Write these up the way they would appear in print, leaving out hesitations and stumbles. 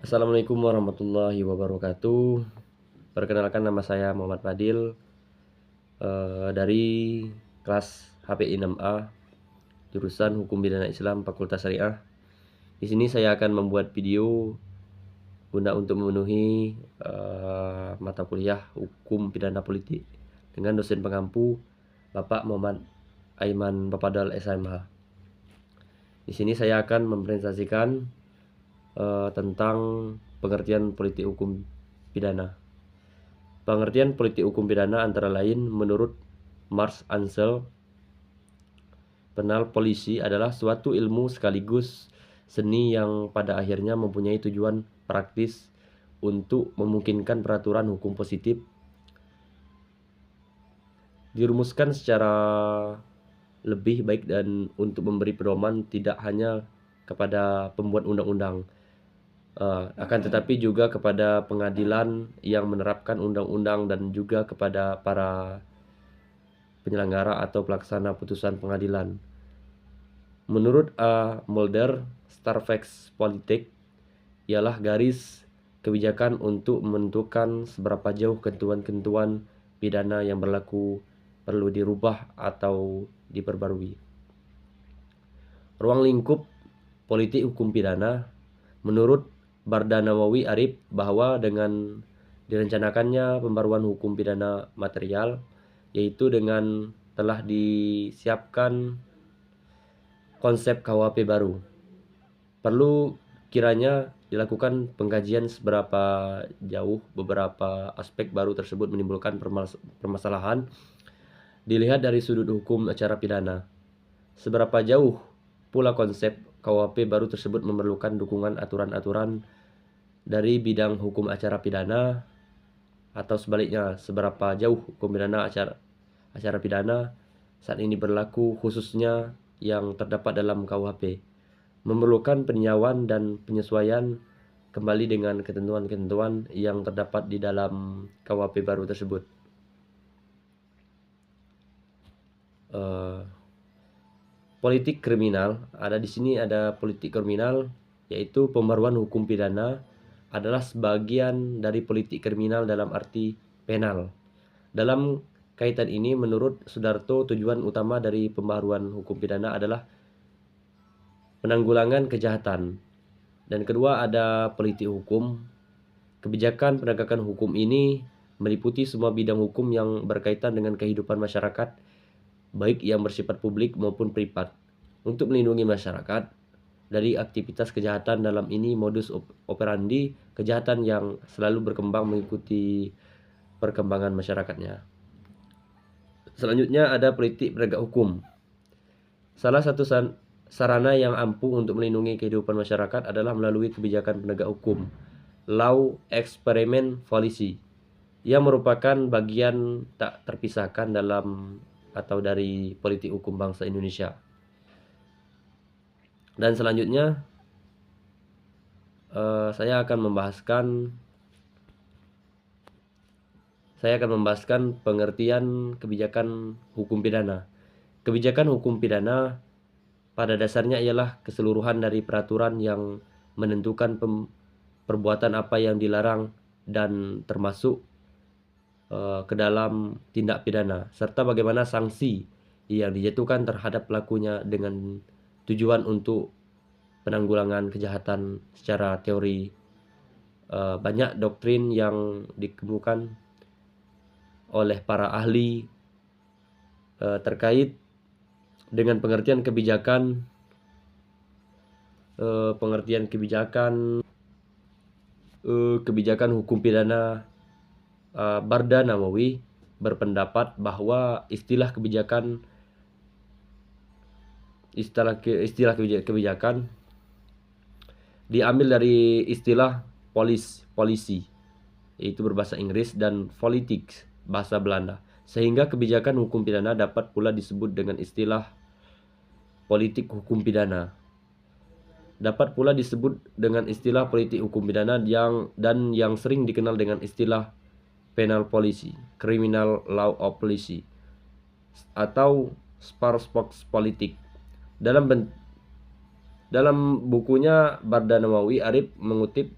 Assalamualaikum warahmatullahi wabarakatuh. Perkenalkan, nama saya Muhammad Fadil, dari kelas HPI 6A, jurusan Hukum Pidana Islam Fakultas Syariah. Di sini saya akan membuat video guna untuk memenuhi mata kuliah Hukum Pidana Politik dengan dosen pengampu Bapak Muhammad Aiman Papadal SMH. Di sini saya akan mempresentasikan tentang pengertian politik hukum pidana. Pengertian politik hukum pidana antara lain menurut Mars Ansel, penal polisi adalah suatu ilmu sekaligus seni yang pada akhirnya mempunyai tujuan praktis untuk memungkinkan peraturan hukum positif dirumuskan secara lebih baik dan untuk memberi pedoman tidak hanya kepada pembuat undang-undang, akan tetapi juga kepada pengadilan yang menerapkan undang-undang dan juga kepada para penyelenggara atau pelaksana putusan pengadilan. Menurut A. Mulder, Starfax Politik ialah garis kebijakan untuk menentukan seberapa jauh ketentuan-ketentuan pidana yang berlaku perlu dirubah atau diperbarui. Ruang lingkup politik hukum pidana menurut Barda Nawawi Arif bahwa dengan direncanakannya pembaruan hukum pidana material, yaitu dengan telah disiapkan konsep KUHP baru, perlu kiranya dilakukan pengkajian seberapa jauh beberapa aspek baru tersebut menimbulkan permasalahan dilihat dari sudut hukum acara pidana. Seberapa jauh pula konsep KUHP baru tersebut memerlukan dukungan aturan-aturan dari bidang hukum acara pidana, atau sebaliknya seberapa jauh hukum pidana acara pidana saat ini berlaku khususnya yang terdapat dalam KUHP memerlukan peninjauan dan penyesuaian kembali dengan ketentuan-ketentuan yang terdapat di dalam KUHP baru tersebut. Politik kriminal, ada di sini ada politik kriminal, yaitu pembaruan hukum pidana adalah sebagian dari politik kriminal dalam arti penal. Dalam kaitan ini, menurut Sudarto, tujuan utama dari pembaruan hukum pidana adalah penanggulangan kejahatan. Dan kedua, ada politik hukum. Kebijakan penegakan hukum ini meliputi semua bidang hukum yang berkaitan dengan kehidupan masyarakat, baik yang bersifat publik maupun privat, untuk melindungi masyarakat dari aktivitas kejahatan, dalam ini modus operandi kejahatan yang selalu berkembang mengikuti perkembangan masyarakatnya. Selanjutnya ada politik penegak hukum. Salah satu sarana yang ampuh untuk melindungi kehidupan masyarakat adalah melalui kebijakan penegak hukum, law eksperimen polisi, yang merupakan bagian tak terpisahkan dalam atau dari politik hukum bangsa Indonesia. Dan selanjutnya saya akan membahaskan pengertian kebijakan hukum pidana. Kebijakan hukum pidana pada dasarnya ialah keseluruhan dari peraturan yang menentukan perbuatan apa yang dilarang dan termasuk ke dalam tindak pidana, serta bagaimana sanksi yang dijatuhkan terhadap pelakunya dengan tujuan untuk penanggulangan kejahatan secara teori. Banyak doktrin yang dikemukakan oleh para ahli terkait dengan pengertian kebijakan hukum pidana. Barda Nawawi berpendapat bahwa istilah kebijakan diambil dari istilah polisi, yaitu berbahasa Inggris, dan politics, bahasa Belanda, sehingga kebijakan hukum pidana dapat pula disebut dengan istilah politik hukum pidana. Dapat pula disebut dengan istilah politik hukum pidana yang sering dikenal dengan istilah penal policy, criminal law of policy, atau Sparbox politik. Dalam bukunya, Barda Nawawi Arif mengutip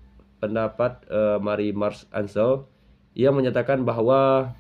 pendapat Mary-Marsh Ansel. Ia menyatakan bahwa